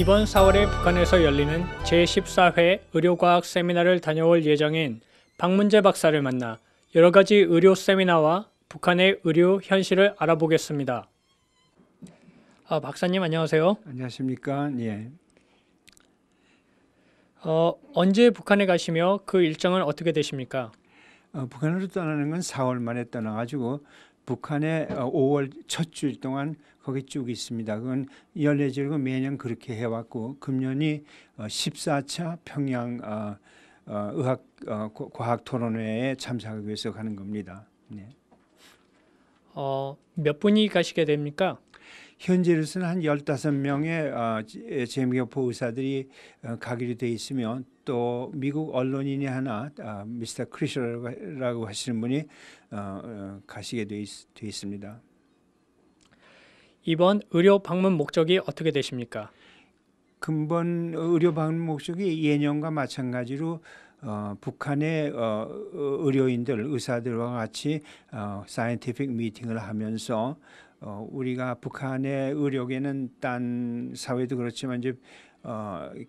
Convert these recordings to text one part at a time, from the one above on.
이번 4월에 북한에서 열리는 제14회 의료과학 세미나를 다녀올 예정인 박문재 박사를 만나 여러 가지 의료 세미나와 북한의 의료 현실을 알아보겠습니다. 박사님 안녕하세요. 안녕하십니까? 예. 언제 북한에 가시며 그 일정은 어떻게 되십니까? 북한으로 떠나는 건 4월 만에 떠나가지고 북한에 5월 첫 주일 동안 거기 쭉 있습니다. 그건 연례적으로 매년 그렇게 해왔고 금년이 14차 평양 의학 과학 토론회에 참석하기 위해서 가는 겁니다. 네. 몇 분이 가시게 됩니까? 현재로서는 한 15명의 재미교포 의사들이 가기로 돼 있으며 또 미국 언론인이 하나 미스터 크리셔라고 하시는 분이 가시게 돼 있습니다. 이번 의료 방문 목적이 어떻게 되십니까? 근본 의료 방문 목적이 예년과 마찬가지로 북한의 의료인들, 의사들과 같이 사이언티픽 미팅을 하면서 우리가 북한의 의료계는 딴 사회도 그렇지만 이제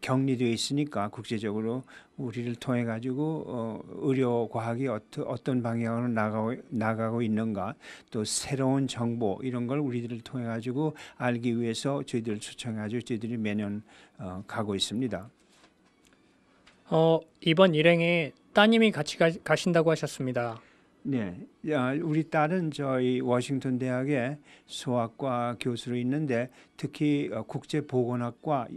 격리되어 있으니까 국제적으로 우리를 통해 가지고 의료 과학이 어떤 방향으로 나가고 있는가, 또 새로운 정보 이런 걸 우리들을 통해 가지고 알기 위해서 저희들을 초청해 가지고 저희들이 매년 가고 있습니다. 이번 일행에 따님이 같이 가신다고 하셨습니다. 네, 우리 딸은 저희 워싱턴 대학의 소아과 교수로 있는데 특히 국제보건학과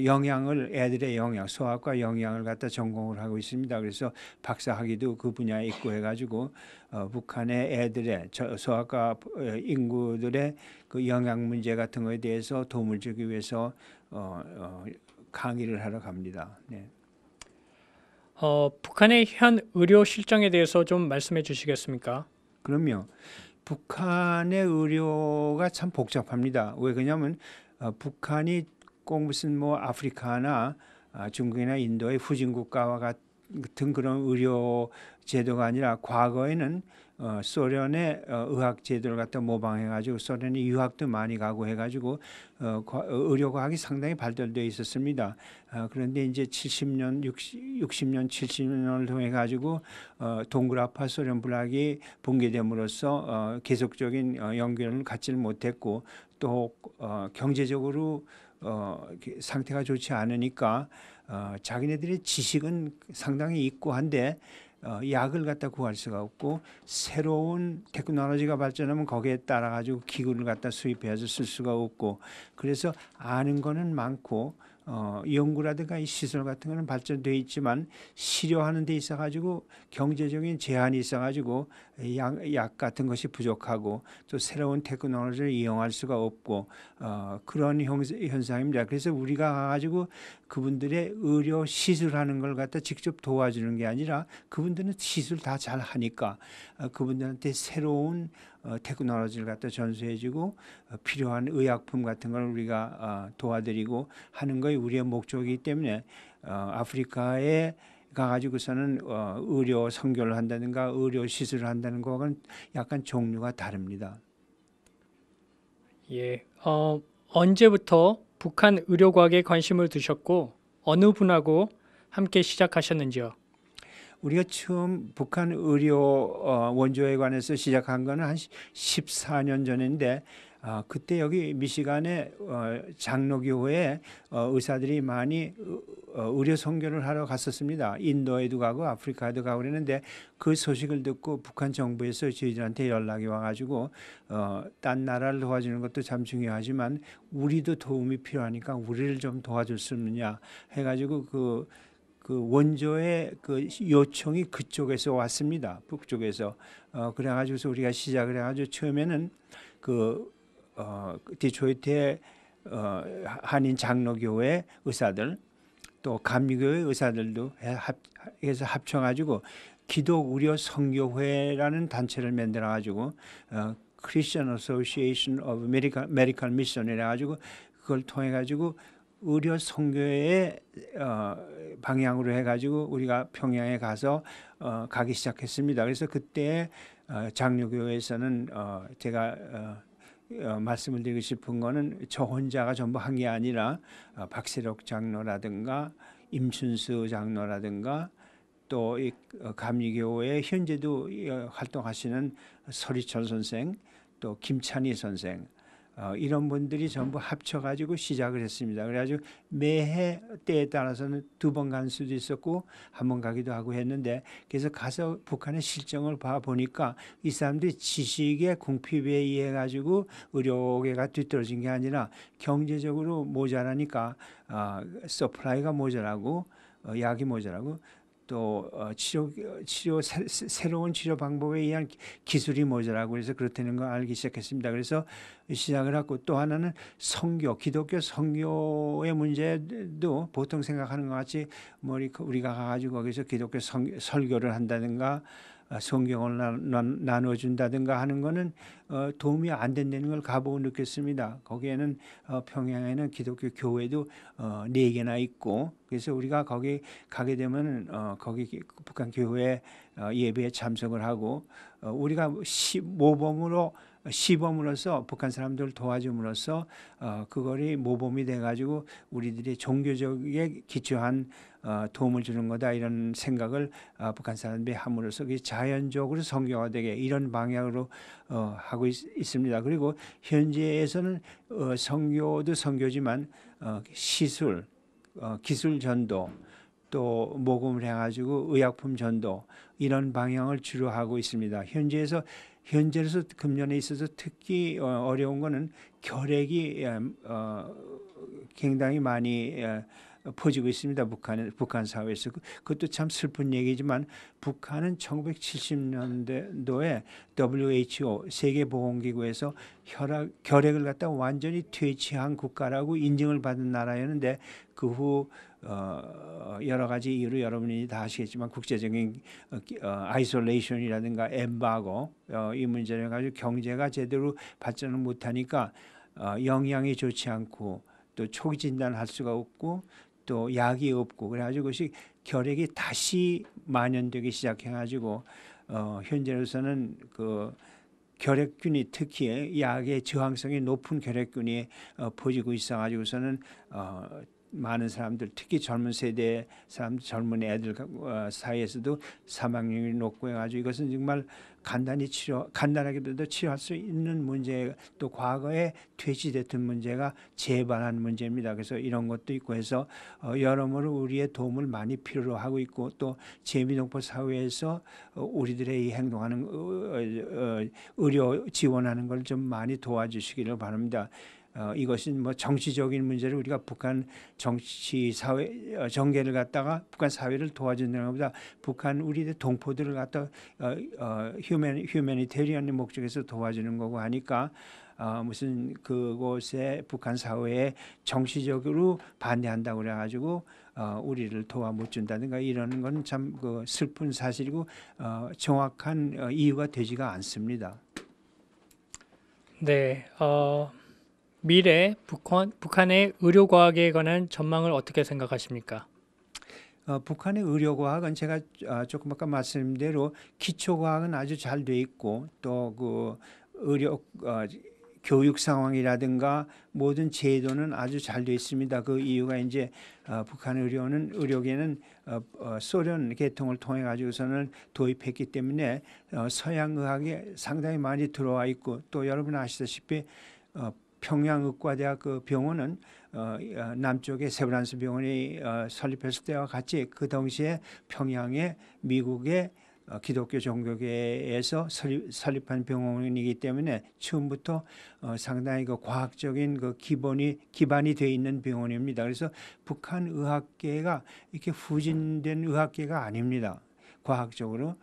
영양을 애들의 영양, 소아과 영양을 갖다 전공을 하고 있습니다. 그래서 박사학위도 그 분야에 있고 해가지고 북한의 애들의 소아과 인구들의 그 영양 문제 같은 거에 대해서 도움을 주기 위해서 강의를 하러 갑니다. 네. 북한의 현 의료 실정에 대해서 좀 말씀해 주시겠습니까? 그럼요. 북한의 의료가 참 복잡합니다. 왜 그러냐면 북한이 꼭 무슨 뭐 아프리카나 중국이나 인도의 후진 국가와 같은 그런 의료 제도가 아니라 과거에는 소련의 의학 제도를 갖다 모방해가지고 소련이 유학도 많이 가고 해가지고 의료 과학이 상당히 발달되어 있었습니다. 그런데 이제 70년, 60년, 70년을 통해 가지고 동굴 아파 소련 불락이 붕괴됨으로써 계속적인 연결을 갖지를 못했고 또 경제적으로 상태가 좋지 않으니까 자기네들의 지식은 상당히 있고 한데 약을 갖다 구할 수가 없고 새로운 테크놀로지가 발전하면 거기에 따라 가지고 기구를 갖다 수입해서 쓸 수가 없고 그래서 아는 거는 많고 연구라든가 이 시설 같은 거는 발전돼 있지만 치료하는 데 있어 가지고 경제적인 제한이 있어 가지고 약 같은 것이 부족하고 또 새로운 테크놀로지를 이용할 수가 없고 그런 현상입니다. 그래서 우리가 가지고 그분들의 의료 시술하는 걸 갖다 직접 도와주는 게 아니라 그분들은 시술 다 잘 하니까 그분들한테 새로운 테크놀로지를 갖다 전수해주고 필요한 의약품 같은 걸 우리가 도와드리고 하는 것이 우리의 목적이기 때문에 아프리카에 가가지고서는 의료 선교를 한다든가 의료 시술을 한다는 거는 약간 종류가 다릅니다. 예, 언제부터 북한 의료과학에 관심을 두셨고 어느 분하고 함께 시작하셨는지요? 우리가 처음 북한 의료 원조에 관해서 시작한 거는 한 14년 전인데 그때 여기 미시간에 장로교회에 의사들이 많이 의료 선교를 하러 갔었습니다. 인도에도 가고 아프리카에도 가고 그랬는데 그 소식을 듣고 북한 정부에서 저희들한테 연락이 와가지고 딴 나라를 도와주는 것도 참 중요하지만 우리도 도움이 필요하니까 우리를 좀 도와줄 수 있느냐 해가지고 그 원조의 그 요청이 그쪽에서 왔습니다. 북쪽에서 그래가지고서 우리가 시작을 해가지고 처음에는 디트로이트의 한인 장로교회 의사들 또 감리교회 의사들도 해서 합쳐가지고 기독 의료 선교회라는 단체를 만들어가지고 Christian Association of Medical Mission 이래가지고 그걸 통해 가지고 의료 선교의 방향으로 해가지고 우리가 평양에 가서 가기 시작했습니다. 그래서 그때 장로교회에서는 제가 말씀을 드리고 싶은 거는 저 혼자가 전부 한 게 아니라 박세록 장로라든가 임춘수 장로라든가 또 이 감리교회 현재도 활동하시는 서리철 선생 또 김찬희 선생 이런 분들이 전부 합쳐가지고 시작을 했습니다. 그래가지고 매해 때에 따라서는 2번 간 수도 있었고 1번 가기도 하고 했는데 그래서 가서 북한의 실정을 봐 보니까 이 사람들이 지식의 궁핍에 의해 가지고 의료계가 뒤떨어진 게 아니라 경제적으로 모자라니까 서플라이가 모자라고 약이 모자라고 또 새로운 치료 방법에 의한 기술이 모자라고 해서 그렇다는 걸 알기 시작했습니다. 그래서 시작을 하고 또 하나는 선교, 기독교 선교의 문제도 보통 생각하는 것 같이 뭐 우리가 가가지고 거기서 기독교 설교를 한다든가 성경을 나눠준다든가 하는 거는 도움이 안 된다는 걸 가보고 느꼈습니다. 거기에는 평양에는 기독교 교회도 4개나 있고 그래서 우리가 거기 가게 되면 거기 북한 교회 예배에 참석을 하고 우리가 시범으로서 북한 사람들을 도와줌으로써 그거리 모범이 돼가지고 우리들이 종교적에 기초한 도움을 주는 거다 이런 생각을 북한 사람들이 함으로써 자연적으로 선교화되게 이런 방향으로 하고 있습니다. 그리고 현재에서는 선교도 선교지만 시술, 기술 전도 또 모금을 해가지고 의약품 전도 이런 방향을 주로 하고 있습니다. 현재로서 금년에 있어서 특히 어려운 거는 결핵이 굉장히 많이 퍼지고 있습니다. 북한 사회에서. 그것도 참 슬픈 얘기지만 북한은 1970년도에 WHO 세계보건기구에서 결핵을 갖다 완전히 퇴치한 국가라고 인증을 받은 나라였는데 그 후 여러 가지 이유로 여러분이 다 아시겠지만 국제적인 아이솔레이션이라든가 엠바고 이 문제를 가지고 경제가 제대로 발전을 못하니까 영양이 좋지 않고 또 초기 진단할 수가 없고 또 약이 없고 그래가지고 그것이 결핵이 다시 만연되기 시작해가지고 현재로서는 그 결핵균이 특히 약의 저항성이 높은 결핵균이 퍼지고 있어가지고서는 많은 사람들 특히 젊은 세대 사람 젊은 애들 사이에서도 사망률이 높고 해가지고 이것은 정말 간단하게도 치료할 수 있는 문제 또 과거에 퇴치됐던 문제가 재발하는 문제입니다. 그래서 이런 것도 있고 해서 여러모로 우리의 도움을 많이 필요로 하고 있고 또 재미동포 사회에서 우리들의 이 행동하는 의료 지원하는 걸 좀 많이 도와주시기를 바랍니다. 이것은 뭐 정치적인 문제를 우리가 북한 정치 사회 정계를 갖다가 북한 사회를 도와준다는 것보다 북한 우리의 동포들을 갖다 휴메니테리언의 목적에서 도와주는 거고 하니까 무슨 그곳에 북한 사회에 정치적으로 반대한다고 그래가지고 우리를 도와 못 준다든가 이러는 건 참 그 슬픈 사실이고 정확한 이유가 되지가 않습니다. 네, 미래 북한의 의료과학에 관한 전망을 어떻게 생각하십니까? 북한의 의료과학은 제가 조금 아까 말씀대로 기초과학은 아주 잘 돼 있고 또 그 의료 교육 상황이라든가 모든 제도는 아주 잘 돼 있습니다. 그 이유가 이제 북한 의료계는 소련 계통을 통해 가지고서는 도입했기 때문에 서양 의학에 상당히 많이 들어와 있고 또 여러분 아시다시피 평양의과대학 그 병원은 남쪽의 세브란스 병원이 설립했을 때와 같이 그 당시에 평양의 미국의 기독교 종교계에서 설립한 병원이기 때문에 처음부터 상당히 그 과학적인 그 기반이 되어 있는 병원입니다. 그래서 북한 의학계가 이렇게 후진된 의학계가 아닙니다. 과학적으로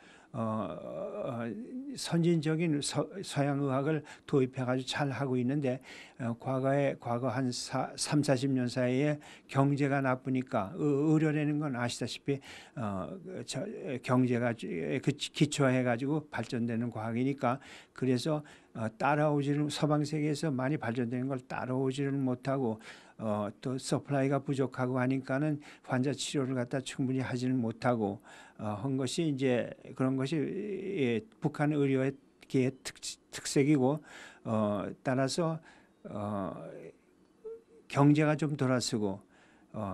선진적인 서양 의학을 도입해가지고 잘 하고 있는데 과거 한 30-40년 사이에 경제가 나쁘니까 의료라는 건 아시다시피 경제가 기초해가지고 발전되는 과학이니까 그래서 서방 세계에서 많이 발전되는 걸 따라오지를 못하고 또 서플라이가 부족하고 하니까는 환자 치료를 갖다 충분히 하지는 못하고 한 것이 이제 그런 것이 북한 의료의 특색이고 따라서 경제가 좀 돌아서고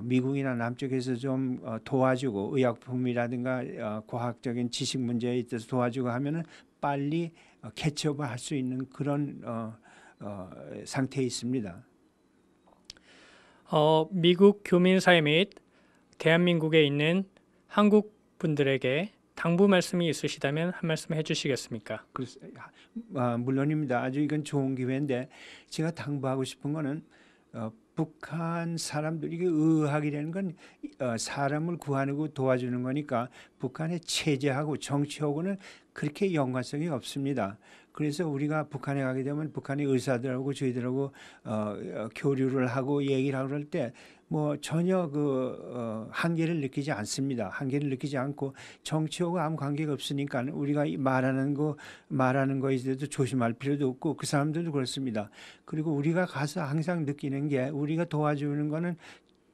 미국이나 남쪽에서 좀 도와주고 의약품이라든가 과학적인 지식 문제에 있어서 도와주고 하면은 빨리 캐치업을 할 수 있는 그런 상태에 있습니다. 미국 교민사회 및 대한민국에 있는 한국 분들에게 당부 말씀이 있으시다면 한 말씀 해주시겠습니까? 물론입니다. 아주 이건 좋은 기회인데 제가 당부하고 싶은 거는 북한 사람들 이게 의학이라는 건 사람을 구하고 도와주는 거니까 북한의 체제하고 정치하고는 그렇게 연관성이 없습니다. 그래서 우리가 북한에 가게 되면 북한의 의사들하고 저희들하고 교류를 하고 얘기를 하고 그럴 때 뭐 전혀 한계를 느끼지 않습니다. 한계를 느끼지 않고 정치하고 아무 관계가 없으니까 우리가 말하는 거에 대해서 조심할 필요도 없고 그 사람들도 그렇습니다. 그리고 우리가 가서 항상 느끼는 게 우리가 도와주는 거는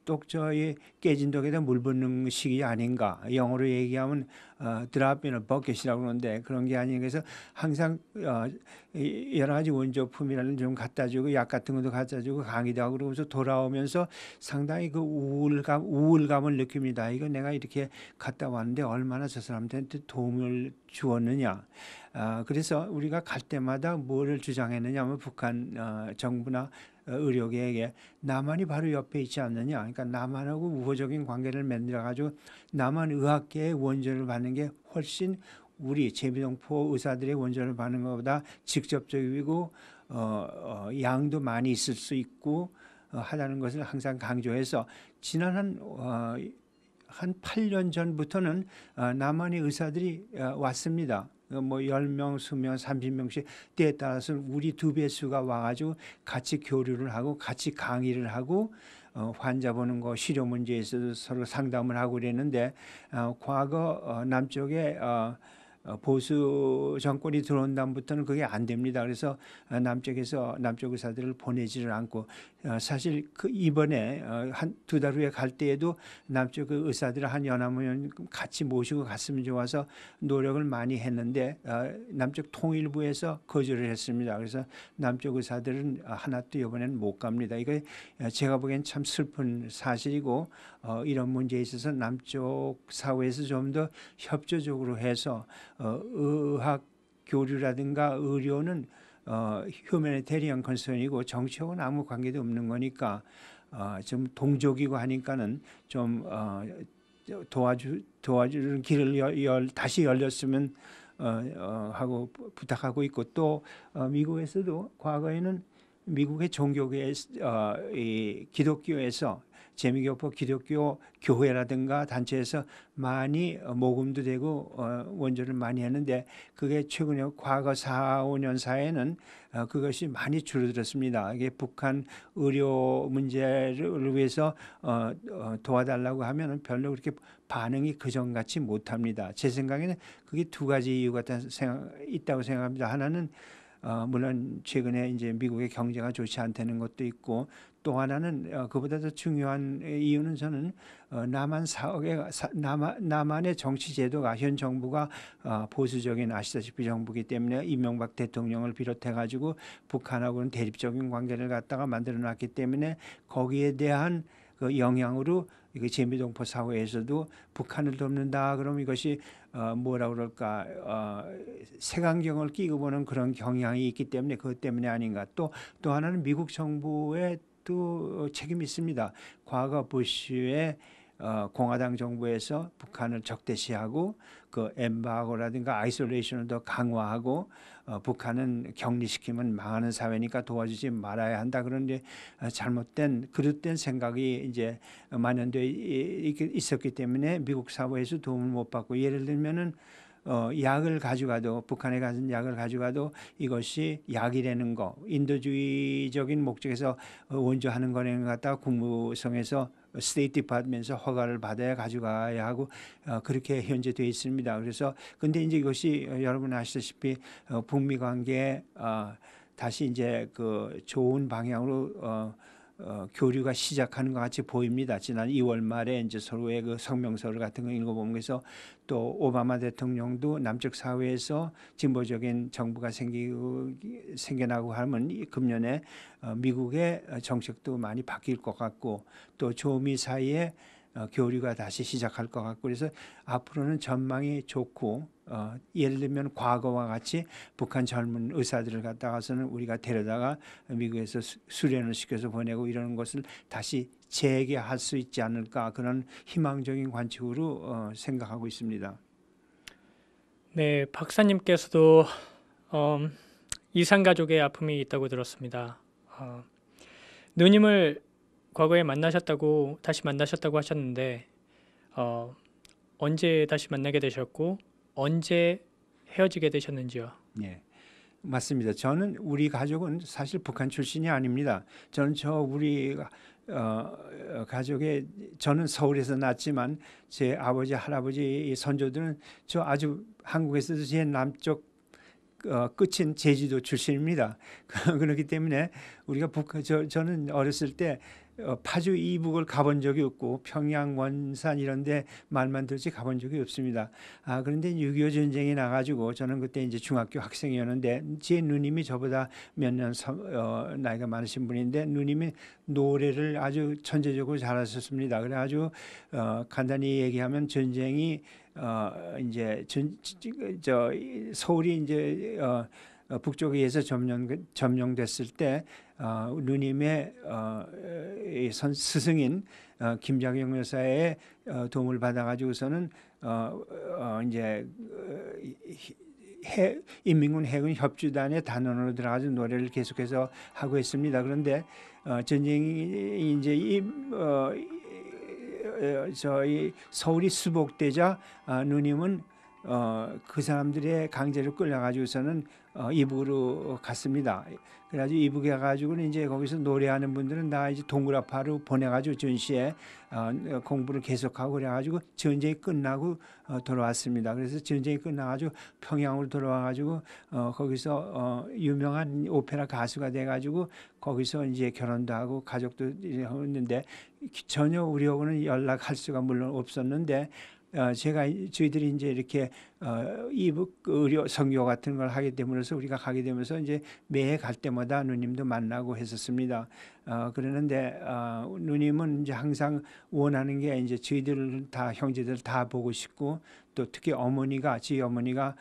똑저히 깨진 독에다 물 붓는 식이 아닌가. 영어로 얘기하면 drop in a bucket이라고 그러는데 그런 게 아니고 그래서 항상 여러 가지 원조품이라는 좀 갖다 주고 약 같은 것도 갖다 주고 강의도 하고 그러면서 돌아오면서 상당히 그 우울감을 느낍니다. 이거 내가 이렇게 갔다 왔는데 얼마나 저 사람들한테 도움을 주었느냐. 그래서 우리가 갈 때마다 뭐를 주장했느냐 하면 북한 정부나 의료계에게 남한이 바로 옆에 있지 않느냐. 그러니까 남한하고 우호적인 관계를 만들어 가지고 남한 의학계의 원조를 받는 게 훨씬 우리 제비동포 의사들의 원조를 받는 것보다 직접적이고 양도 많이 있을 수 있고 하다는 것을 항상 강조해서 지난 한 8년 전부터는 남한의 의사들이 왔습니다. 뭐 10명, 20명, 30명씩 때에 따라서는 우리 2배 수가 와가지고 같이 교류를 하고 같이 강의를 하고 환자 보는 거 치료 문제에 있어서 서로 상담을 하고 그랬는데 과거 남쪽에 보수 정권이 들어온 다음부터는 그게 안 됩니다. 그래서 남쪽에서 남쪽 의사들을 보내지를 않고 사실 그 이번에 한 2달 후에 갈 때에도 남쪽 그 의사들을 한 연합원 같이 모시고 갔으면 좋아서 노력을 많이 했는데 남쪽 통일부에서 거절을 했습니다. 그래서 남쪽 의사들은 하나도 이번에는 못 갑니다. 이거 제가 보기엔 참 슬픈 사실이고 이런 문제에 있어서 남쪽 사회에서 좀 더 협조적으로 해서 의학 교류라든가 의료는 휴메니테리언 컨선이고 정치하고는 아무 관계도 없는 거니까 좀 동족이고 하니까는 좀 도와주는 길을 다시 열렸으면 하고 부탁하고 있고 또 미국에서도 과거에는 미국의 종교계 기독교에서 재미교포 기독교 교회라든가 단체에서 많이 모금도 되고 원조를 많이 했는데 그게 최근에 과거 4, 5년 사이에는 그것이 많이 줄어들었습니다. 이게 북한 의료 문제를 위해서 도와달라고 하면은 별로 그렇게 반응이 그전같이 못합니다. 제 생각에는 그게 2가지 이유가 있다고 생각합니다. 하나는 물론 최근에 이제 미국의 경제가 좋지 않다는 것도 있고 또 하나는 그보다 더 중요한 이유는 저는 남한의 정치 제도가 현 정부가 보수적인 아시다시피 정부이기 때문에 이명박 대통령을 비롯해 가지고 북한하고는 대립적인 관계를 갖다가 만들어 놨기 때문에 거기에 대한 그 영향으로 이게 제미동포 사회에서도 북한을 돕는다 그러면 이것이 뭐라 그럴까 색안경을 끼고 보는 그런 경향이 있기 때문에 그것 때문에 아닌가 또 하나는 미국 정부의 또 책임이 있습니다. 과거 부시의 공화당 정부에서 북한을 적대시하고 그 엠바고라든가 아이솔레이션을 더 강화하고 북한은 격리시키면 망하는 사회니까 도와주지 말아야 한다. 그런데 그릇된 생각이 이제 만연되어 있었기 때문에 미국 사회에서 도움을 못 받고 예를 들면은 약을 가져가도 북한에 가진 약을 가져가도 이것이 약이라는 거 인도주의적인 목적에서 원조하는 거는 갖다가 국무성에서 스테이트 디파트먼트에서 허가를 받아야 가져가야 하고 그렇게 현재 되어 있습니다. 그래서 근데 이제 이것이 여러분 아시다시피 북미 관계에 다시 이제 그 좋은 방향으로 교류가 시작하는 것 같이 보입니다. 지난 2월 말에 이제 서로의 그 성명서를 같은 거 읽어보면 그래서 또 오바마 대통령도 남쪽 사회에서 진보적인 정부가 생겨나고 하면 이 금년에 미국의 정책도 많이 바뀔 것 같고 또 조미 사이에 교류가 다시 시작할 것 같고 그래서 앞으로는 전망이 좋고 예를 들면 과거와 같이 북한 젊은 의사들을 갖다가서는 우리가 데려다가 미국에서 수련을 시켜서 보내고 이러는 것을 다시 재개할 수 있지 않을까 그런 희망적인 관측으로 생각하고 있습니다. 네, 박사님께서도 이산 가족의 아픔이 있다고 들었습니다. 누님을 과거에 다시 만나셨다고 하셨는데 언제 다시 만나게 되셨고 언제 헤어지게 되셨는지요? 네, 맞습니다. 저는 우리 가족은 사실 북한 출신이 아닙니다. 저는 우리 가족의 저는 서울에서 났지만 제 아버지 할아버지 선조들은 저 아주 한국에서도 제 남쪽 끝인 제주도 출신입니다. 그렇기 때문에 우리가 저는 어렸을 때 파주 이북을 가본 적이 없고 평양 원산 이런 데 말만 들지 가본 적이 없습니다. 그런데 6.25 전쟁이 나가지고 저는 그때 이제 중학교 학생이었는데 제 누님이 저보다 몇 년 나이가 많으신 분인데 누님이 노래를 아주 천재적으로 잘하셨습니다. 그래 아주 간단히 얘기하면 전쟁이 이제 서울이 이제 북쪽에 의해서 점령됐을 때 누님의 스승인 김장영 여사의 도움을 받아가지고서는 이제 인민군 해군 협주단의 단원으로 들어가서 노래를 계속해서 하고 있습니다. 그런데 전쟁이 이제 저희 서울이 수복되자 누님은 그 사람들의 강제로 끌려가지고서는 이북으로 갔습니다. 그래가지고 이북에 가가지고는 이제 거기서 노래하는 분들은 다 이제 동굴아파로 보내가지고 전시에 공부를 계속하고 그래가지고 전쟁이 끝나고 돌아왔습니다. 그래서 전쟁이 끝나가지고 평양으로 돌아와가지고 거기서 유명한 오페라 가수가 돼가지고 거기서 이제 결혼도 하고 가족도 했는데 전혀 우리하고는 연락할 수가 물론 없었는데 저희들이 이제 이렇게 이북 의료 선교 같은 걸 하게 되면서 우리가 가게 되면서 이제 매해 갈 때마다 누님도 만나고 했었습니다. 그러는데 누님은 이제 항상 원하는 게 이제 저희들 다 형제들 다 보고 싶고 또 특히 저희 어머니가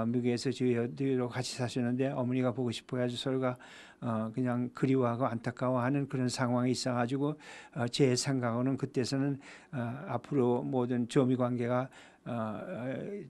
미국에서 저희들하고 같이 사셨는데 어머니가 보고 싶어가지고 서로가 그냥 그리워하고 안타까워하는 그런 상황이 있어가지고 제 생각으로는 그때서는 앞으로 모든 조미 관계가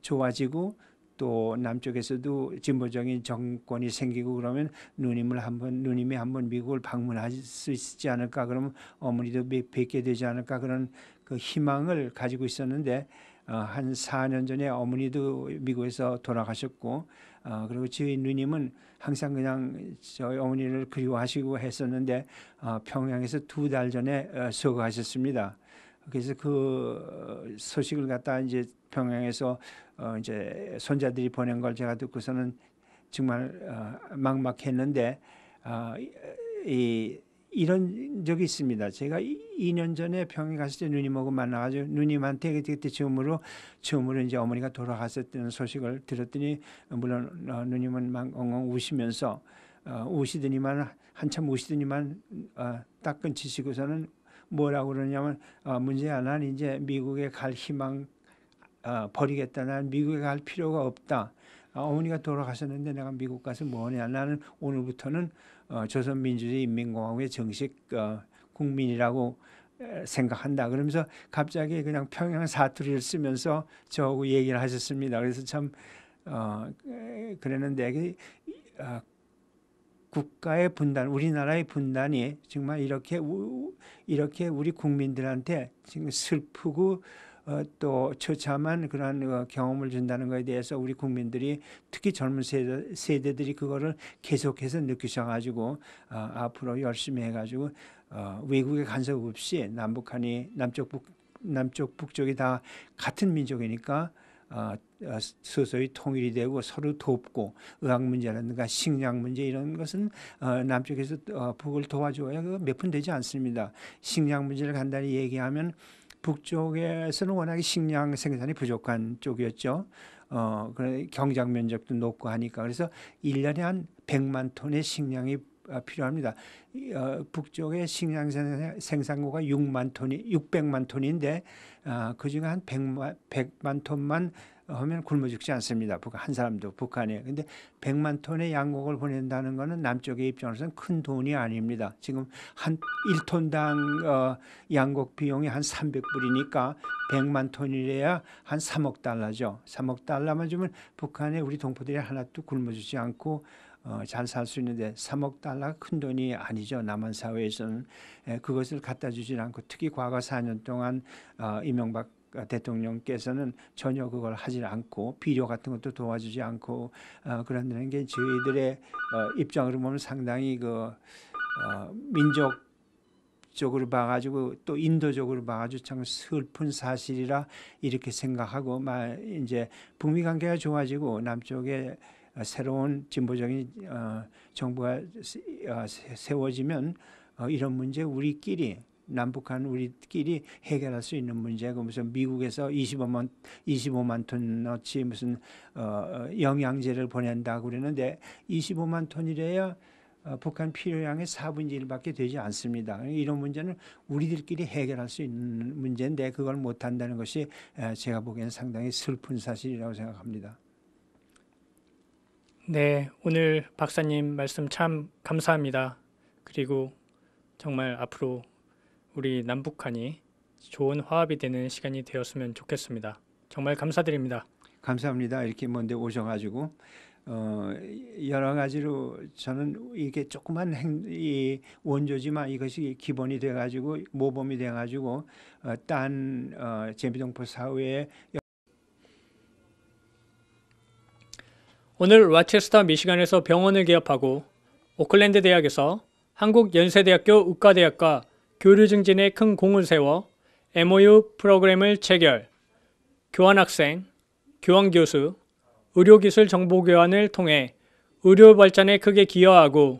좋아지고 또 남쪽에서도 진보적인 정권이 생기고 그러면 누님이 한번 미국을 방문할 수 있지 않을까 그러면 어머니도 뵙게 되지 않을까 그런 그 희망을 가지고 있었는데 한 4년 전에 어머니도 미국에서 돌아가셨고 그리고 저희 누님은 항상 그냥 저희 어머니를 그리워하시고 했었는데 평양에서 2달 전에 서거하셨습니다. 그래서 그 소식을 갖다 이제 평양에서 이제 손자들이 보낸 걸 제가 듣고서는 정말 막막했는데 이런 적이 있습니다. 제가 2년 전에 평양 갔을 때 누님하고 만나가지고 누님한테 그때 처음으로 이제 어머니가 돌아가셨다는 소식을 들었더니 물론 누님은 막 엉엉 우시면서 한참 우시더니만 딱 끊치시고서는 뭐라고 그러냐면 문제야 난 이제 미국에 갈 희망 버리겠다. 난 미국에 갈 필요가 없다. 어머니가 돌아가셨는데 내가 미국 가서 뭐하냐. 나는 오늘부터는 조선민주주의 인민공화국의 정식 국민이라고 생각한다. 그러면서 갑자기 그냥 평양 사투리를 쓰면서 저하고 얘기를 하셨습니다. 그래서 참 그랬는데 국가의 분단, 우리나라의 분단이 정말 이렇게 우리 국민들한테 지금 슬프고 또 처참한 그런 경험을 준다는 것에 대해서 우리 국민들이 특히 젊은 세대들이 그거를 계속해서 느끼셔가지고 앞으로 열심히 해가지고 외국의 간섭 없이 남북한이 남쪽 북쪽이 다 같은 민족이니까 서서히 통일이 되고 서로 돕고 의학 문제라든가 식량 문제 이런 것은 남쪽에서 북을 도와줘야 몇 푼 되지 않습니다. 식량 문제를 간단히 얘기하면 북쪽에서는 워낙에 식량 생산이 부족한 쪽이었죠. 그래 경작 면적도 높고 하니까 그래서 1년에 한 100만 톤의 식량이 필요합니다. 북쪽의 식량 생산고가 600만 톤인데 그중에 한 100만 톤만 하면 굶어 죽지 않습니다. 한 사람도 북한에. 근데 100만 톤의 양곡을 보낸다는 것은 남쪽의 입장으로서는 큰 돈이 아닙니다. 지금 한 1톤당 양곡 비용이 한 300불이니까 100만 톤이래야 한 3억 달러죠. 3억 달러만 주면 북한에 우리 동포들이 하나도 굶어 죽지 않고 잘 살 수 있는데 3억 달러가 큰 돈이 아니죠. 남한 사회에서는. 그것을 갖다 주지 않고 특히 과거 4년 동안 이명박 대통령께서는 전혀 그걸 하지 않고 비료 같은 것도 도와주지 않고 그런다는 게 저희들의 입장으로 보면 상당히 민족적으로 봐가지고 또 인도적으로 봐가지고 참 슬픈 사실이라 이렇게 생각하고 이제 북미 관계가 좋아지고 남쪽에 새로운 진보적인 정부가 세워지면 이런 문제 우리끼리 남북한 우리끼리 해결할 수 있는 문제고 무슨 미국에서 25만 톤어치 무슨 영양제를 보낸다고 그러는데 25만 톤이래야 북한 필요량의 4분의 1밖에 되지 않습니다. 이런 문제는 우리들끼리 해결할 수 있는 문제인데 그걸 못한다는 것이 제가 보기에는 상당히 슬픈 사실이라고 생각합니다. 네, 오늘 박사님 말씀 참 감사합니다. 그리고 정말 앞으로 우리 남북한이 좋은 화합이 되는 시간이 되었으면 좋겠습니다. 정말 감사드립니다. 감사합니다. 이렇게 먼데 오셔가지고 여러 가지로 저는 이게 조그만 이 원조지만 이것이 기본이 돼가지고 모범이 돼가지고 딴 재미동포 사회에 오늘 로체스터 미시간에서 병원을 개업하고 오클랜드 대학에서 한국연세대학교 의과대학과 교류 증진에 큰 공을 세워 MOU 프로그램을 체결, 교환학생, 교환교수, 의료기술 정보교환을 통해 의료 발전에 크게 기여하고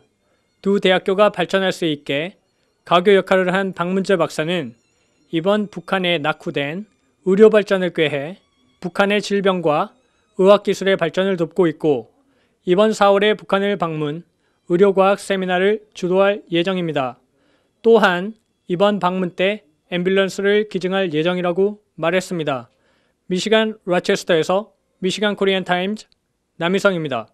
두 대학교가 발전할 수 있게 가교 역할을 한 박문재 박사는 이번 북한에 낙후된 의료 발전을 꾀해 북한의 질병과 의학기술의 발전을 돕고 있고 이번 4월에 북한을 방문 의료과학 세미나를 주도할 예정입니다. 또한 이번 방문 때 앰뷸런스를 기증할 예정이라고 말했습니다. 미시간 로체스터에서 미시간 코리안 타임즈 남희성입니다.